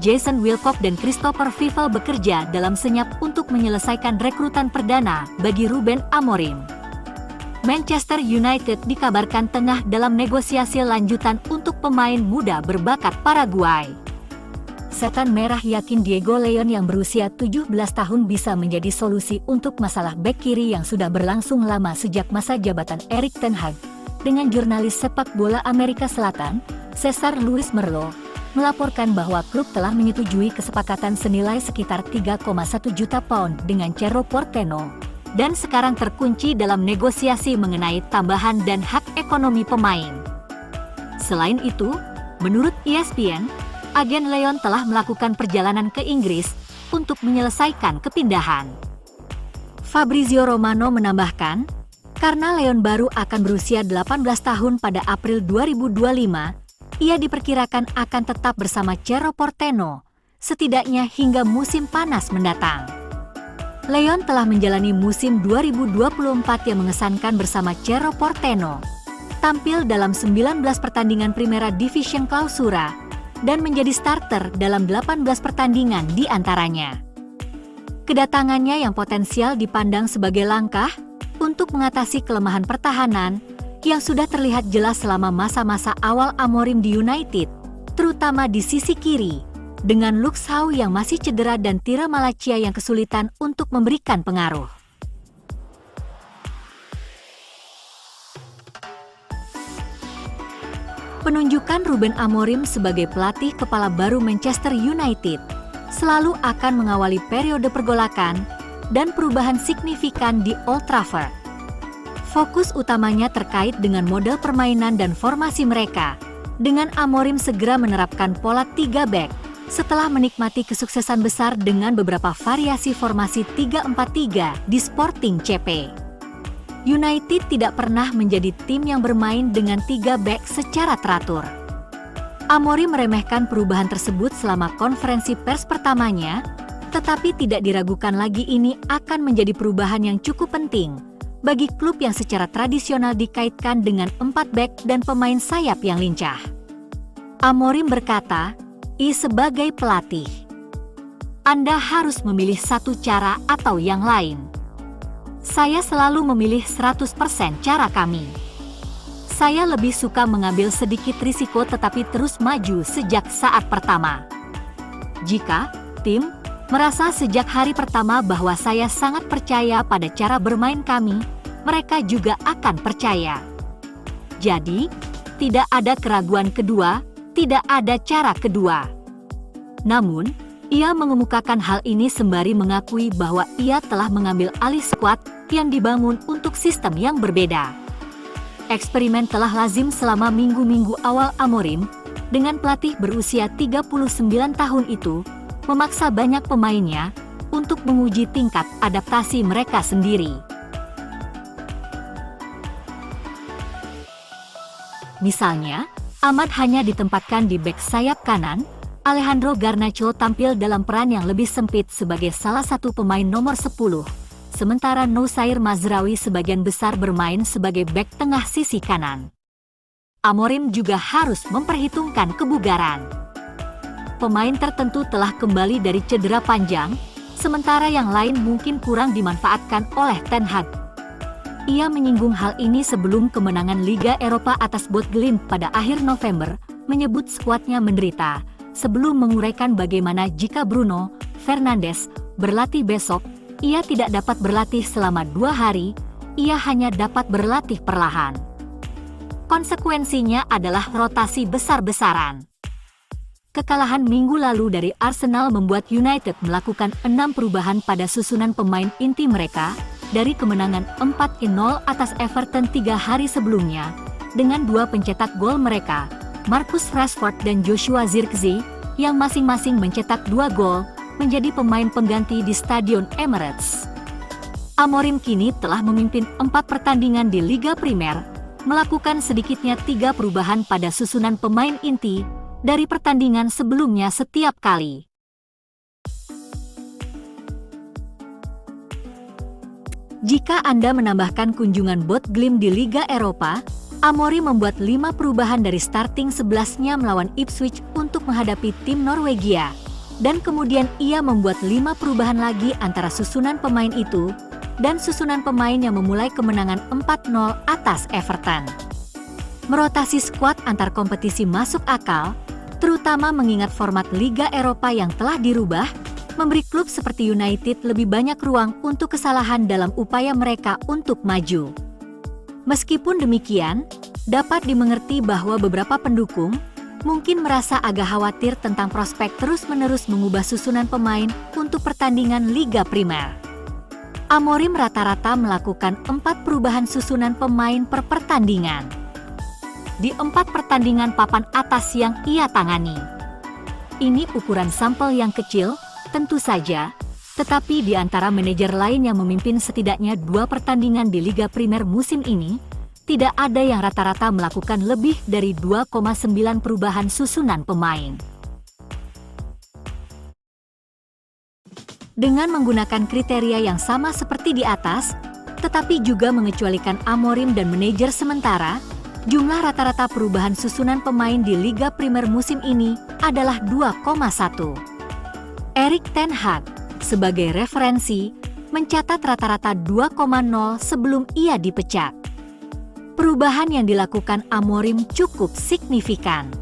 Jason Wilcock dan Christopher Vival bekerja dalam senyap untuk menyelesaikan rekrutan perdana bagi Ruben Amorim. Manchester United dikabarkan tengah dalam negosiasi lanjutan untuk pemain muda berbakat Paraguay. Setan Merah yakin Diego Leon yang berusia 17 tahun bisa menjadi solusi untuk masalah bek kiri yang sudah berlangsung lama sejak masa jabatan Erik ten Hag, dengan jurnalis sepak bola Amerika Selatan, Cesar Luis Merlo, melaporkan bahwa klub telah menyetujui kesepakatan senilai sekitar 3,1 juta pound dengan Cerro Porteño, dan sekarang terkunci dalam negosiasi mengenai tambahan dan hak ekonomi pemain. Selain itu, menurut ESPN, agen Leon telah melakukan perjalanan ke Inggris untuk menyelesaikan kepindahan. Fabrizio Romano menambahkan, karena Leon baru akan berusia 18 tahun pada April 2025, ia diperkirakan akan tetap bersama Cerro Porteño, setidaknya hingga musim panas mendatang. Leon telah menjalani musim 2024 yang mengesankan bersama Cerro Porteño, tampil dalam 19 pertandingan Primera Division Clausura, dan menjadi starter dalam 18 pertandingan di antaranya. Kedatangannya yang potensial dipandang sebagai langkah untuk mengatasi kelemahan pertahanan yang sudah terlihat jelas selama masa-masa awal Amorim di United, terutama di sisi kiri, dengan Luke Shaw yang masih cedera dan Tira Malacia yang kesulitan untuk memberikan pengaruh. Penunjukan Ruben Amorim sebagai pelatih kepala baru Manchester United selalu akan mengawali periode pergolakan dan perubahan signifikan di Old Trafford. Fokus utamanya terkait dengan model permainan dan formasi mereka, dengan Amorim segera menerapkan pola 3 back, setelah menikmati kesuksesan besar dengan beberapa variasi formasi 3-4-3 di Sporting CP. United tidak pernah menjadi tim yang bermain dengan 3 back secara teratur. Amorim meremehkan perubahan tersebut selama konferensi pers pertamanya, tetapi tidak diragukan lagi ini akan menjadi perubahan yang cukup penting bagi klub yang secara tradisional dikaitkan dengan 4 back dan pemain sayap yang lincah. Amorim berkata, sebagai pelatih, Anda harus memilih satu cara atau yang lain. Saya selalu memilih 100% cara kami. Saya lebih suka mengambil sedikit risiko tetapi terus maju sejak saat pertama. Jika tim merasa sejak hari pertama bahwa saya sangat percaya pada cara bermain kami, mereka juga akan percaya. Jadi, tidak ada keraguan kedua, tidak ada cara kedua. Namun, ia mengemukakan hal ini sembari mengakui bahwa ia telah mengambil alih skuad yang dibangun untuk sistem yang berbeda. Eksperimen telah lazim selama minggu-minggu awal Amorim, dengan pelatih berusia 39 tahun itu, memaksa banyak pemainnya untuk menguji tingkat adaptasi mereka sendiri. Misalnya, Ahmad hanya ditempatkan di bek sayap kanan, Alejandro Garnacho tampil dalam peran yang lebih sempit sebagai salah satu pemain nomor 10, sementara Noussair Mazraoui sebagian besar bermain sebagai bek tengah sisi kanan. Amorim juga harus memperhitungkan kebugaran. Pemain tertentu telah kembali dari cedera panjang, sementara yang lain mungkin kurang dimanfaatkan oleh Ten Hag. Ia menyinggung hal ini sebelum kemenangan Liga Eropa atas Bottglimt pada akhir November, menyebut skuadnya menderita, sebelum menguraikan bagaimana jika Bruno Fernandes berlatih besok, ia tidak dapat berlatih selama 2 hari, ia hanya dapat berlatih perlahan. Konsekuensinya adalah rotasi besar-besaran. Kekalahan minggu lalu dari Arsenal membuat United melakukan 6 perubahan pada susunan pemain inti mereka, dari kemenangan 4-0 atas Everton 3 hari sebelumnya, dengan 2 pencetak gol mereka, Marcus Rashford dan Joshua Zirkzee, yang masing-masing mencetak 2 gol, menjadi pemain pengganti di Stadion Emirates. Amorim kini telah memimpin 4 pertandingan di Liga Primer, melakukan sedikitnya 3 perubahan pada susunan pemain inti, dari pertandingan sebelumnya setiap kali. Jika Anda menambahkan kunjungan Bottglimt di Liga Eropa, Amorim membuat 5 perubahan dari starting 11-nya melawan Ipswich untuk menghadapi tim Norwegia, dan kemudian ia membuat 5 perubahan lagi antara susunan pemain itu dan susunan pemain yang memulai kemenangan 4-0 atas Everton. Merotasi skuad antar kompetisi masuk akal, terutama mengingat format Liga Eropa yang telah dirubah, memberi klub seperti United lebih banyak ruang untuk kesalahan dalam upaya mereka untuk maju. Meskipun demikian, dapat dimengerti bahwa beberapa pendukung mungkin merasa agak khawatir tentang prospek terus-menerus mengubah susunan pemain untuk pertandingan Liga Primer. Amorim rata-rata melakukan 4 perubahan susunan pemain per pertandingan di 4 pertandingan papan atas yang ia tangani. Ini ukuran sampel yang kecil, tentu saja, tetapi di antara manajer lain yang memimpin setidaknya 2 pertandingan di Liga Primer musim ini, tidak ada yang rata-rata melakukan lebih dari 2,9 perubahan susunan pemain. Dengan menggunakan kriteria yang sama seperti di atas, tetapi juga mengecualikan Amorim dan manajer sementara, jumlah rata-rata perubahan susunan pemain di Liga Primer musim ini adalah 2,1. Erik ten Hag, sebagai referensi, mencatat rata-rata 2,0 sebelum ia dipecat. Perubahan yang dilakukan Amorim cukup signifikan.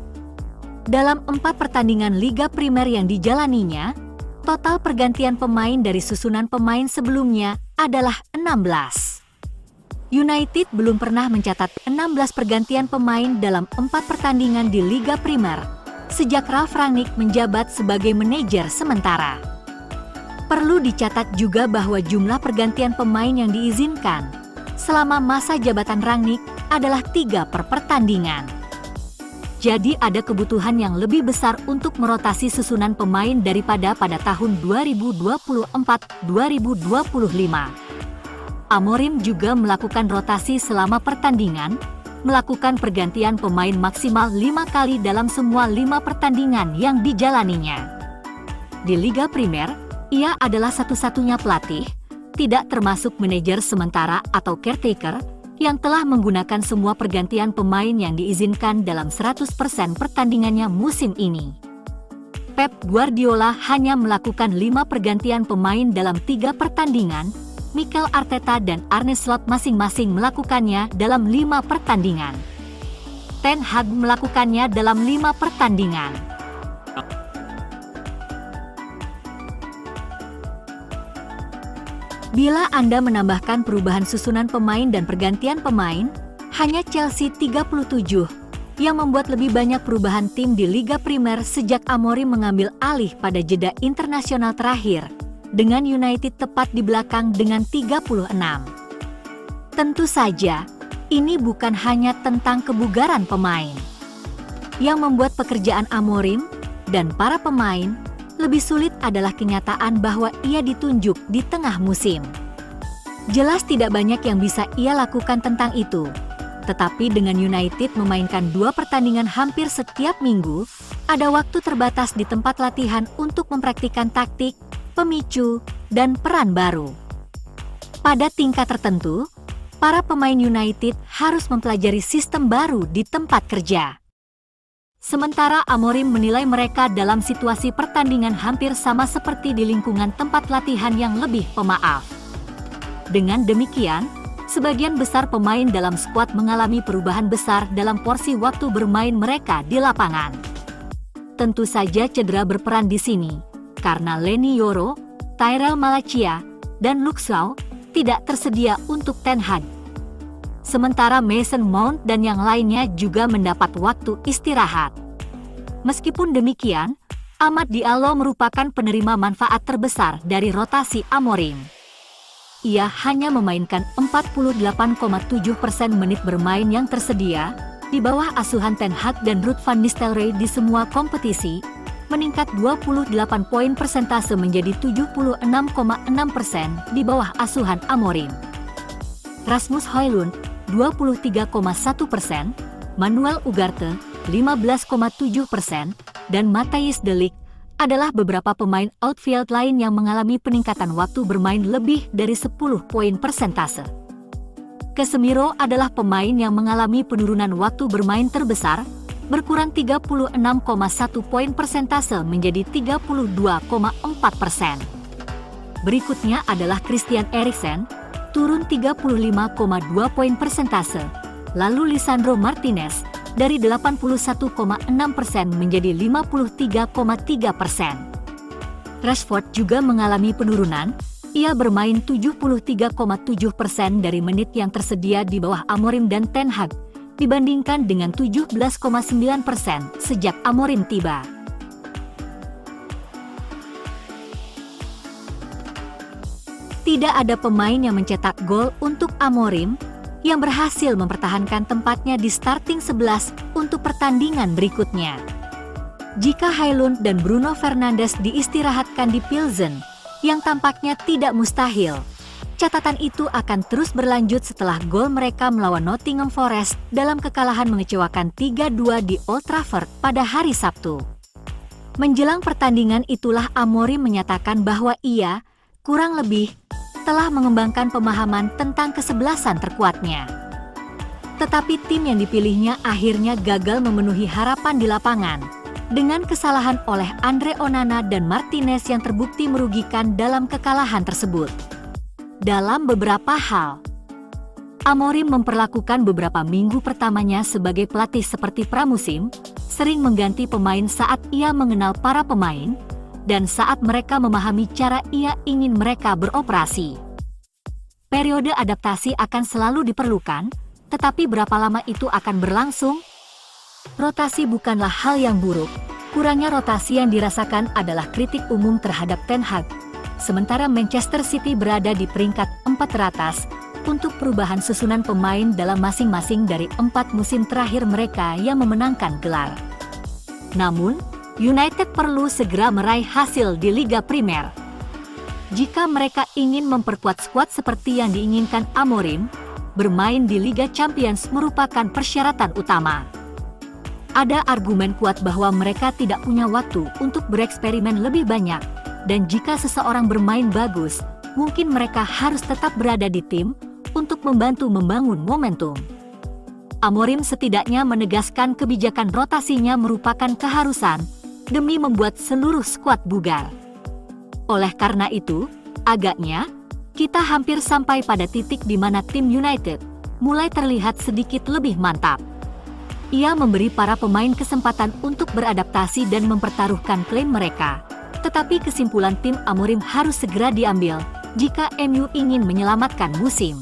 Dalam 4 pertandingan Liga Primer yang dijalaninya, total pergantian pemain dari susunan pemain sebelumnya adalah 16. United belum pernah mencatat 16 pergantian pemain dalam 4 pertandingan di Liga Primer sejak Ralf Rangnick menjabat sebagai manajer sementara. Perlu dicatat juga bahwa jumlah pergantian pemain yang diizinkan selama masa jabatan Rangnick adalah 3 per pertandingan. Jadi ada kebutuhan yang lebih besar untuk merotasi susunan pemain daripada pada tahun 2024-2025. Amorim juga melakukan rotasi selama pertandingan, melakukan pergantian pemain maksimal 5 kali dalam semua 5 pertandingan yang dijalaninya. Di Liga Primer, ia adalah satu-satunya pelatih, tidak termasuk manajer sementara atau caretaker, yang telah menggunakan semua pergantian pemain yang diizinkan dalam 100% pertandingannya musim ini. Pep Guardiola hanya melakukan 5 pergantian pemain dalam 3 pertandingan, Mikel Arteta dan Arne Slot masing-masing melakukannya dalam 5 pertandingan. Ten Hag melakukannya dalam 5 pertandingan. Bila Anda menambahkan perubahan susunan pemain dan pergantian pemain, hanya Chelsea 37 yang membuat lebih banyak perubahan tim di Liga Primer sejak Amorim mengambil alih pada jeda internasional terakhir, dengan United tepat di belakang dengan 36. Tentu saja, ini bukan hanya tentang kebugaran pemain. Yang membuat pekerjaan Amorim dan para pemain lebih sulit adalah kenyataan bahwa ia ditunjuk di tengah musim. Jelas tidak banyak yang bisa ia lakukan tentang itu. Tetapi dengan United memainkan 2 pertandingan hampir setiap minggu, ada waktu terbatas di tempat latihan untuk mempraktikkan taktik, pemicu, dan peran baru. Pada tingkat tertentu, para pemain United harus mempelajari sistem baru di tempat kerja. Sementara Amorim menilai mereka dalam situasi pertandingan hampir sama seperti di lingkungan tempat latihan yang lebih pemaaf. Dengan demikian, sebagian besar pemain dalam skuad mengalami perubahan besar dalam porsi waktu bermain mereka di lapangan. Tentu saja cedera berperan di sini, karena Leny Yoro, Tyrell Malacia, dan Luke Shaw tidak tersedia untuk Ten Hag. Sementara Mason Mount dan yang lainnya juga mendapat waktu istirahat. Meskipun demikian, Amad Diallo merupakan penerima manfaat terbesar dari rotasi Amorim. Ia hanya memainkan 48,7% menit bermain yang tersedia, di bawah asuhan Ten Hag dan Ruud van Nistelrooy di semua kompetisi, meningkat 28 poin persentase menjadi 76,6% di bawah asuhan Amorim. Rasmus Højlund 23,1%, Manuel Ugarte 15,7%, dan Matthijs de Ligt adalah beberapa pemain outfield lain yang mengalami peningkatan waktu bermain lebih dari 10 poin persentase. Casemiro adalah pemain yang mengalami penurunan waktu bermain terbesar, berkurang 36,1 poin persentase menjadi 32,4%. Berikutnya adalah Christian Eriksen, turun 35,2 poin persentase. Lalu Lisandro Martinez, dari 81,6% menjadi 53,3%. Rashford juga mengalami penurunan, ia bermain 73,7% dari menit yang tersedia di bawah Amorim dan Ten Hag, dibandingkan dengan 17,9% sejak Amorim tiba. Tidak ada pemain yang mencetak gol untuk Amorim yang berhasil mempertahankan tempatnya di starting 11 untuk pertandingan berikutnya. Jika Højlund dan Bruno Fernandes diistirahatkan di Pilsen, yang tampaknya tidak mustahil, catatan itu akan terus berlanjut setelah gol mereka melawan Nottingham Forest dalam kekalahan mengecewakan 3-2 di Old Trafford pada hari Sabtu. Menjelang pertandingan itulah Amorim menyatakan bahwa ia, kurang lebih, telah mengembangkan pemahaman tentang kesebelasan terkuatnya. Tetapi tim yang dipilihnya akhirnya gagal memenuhi harapan di lapangan, dengan kesalahan oleh Andre Onana dan Martinez yang terbukti merugikan dalam kekalahan tersebut. Dalam beberapa hal, Amorim memperlakukan beberapa minggu pertamanya sebagai pelatih seperti pramusim, sering mengganti pemain saat ia mengenal para pemain, dan saat mereka memahami cara ia ingin mereka beroperasi. Periode adaptasi akan selalu diperlukan, tetapi berapa lama itu akan berlangsung? Rotasi bukanlah hal yang buruk, kurangnya rotasi yang dirasakan adalah kritik umum terhadap Ten Hag. Sementara Manchester City berada di peringkat 4 teratas untuk perubahan susunan pemain dalam masing-masing dari 4 musim terakhir mereka yang memenangkan gelar. Namun, United perlu segera meraih hasil di Liga Primer. Jika mereka ingin memperkuat skuad seperti yang diinginkan Amorim, bermain di Liga Champions merupakan persyaratan utama. Ada argumen kuat bahwa mereka tidak punya waktu untuk bereksperimen lebih banyak, dan jika seseorang bermain bagus, mungkin mereka harus tetap berada di tim untuk membantu membangun momentum. Amorim setidaknya menegaskan kebijakan rotasinya merupakan keharusan demi membuat seluruh skuad bugar. Oleh karena itu, agaknya kita hampir sampai pada titik di mana tim United mulai terlihat sedikit lebih mantap. Ia memberi para pemain kesempatan untuk beradaptasi dan mempertaruhkan klaim mereka. Tetapi kesimpulan tim Amorim harus segera diambil jika MU ingin menyelamatkan musim.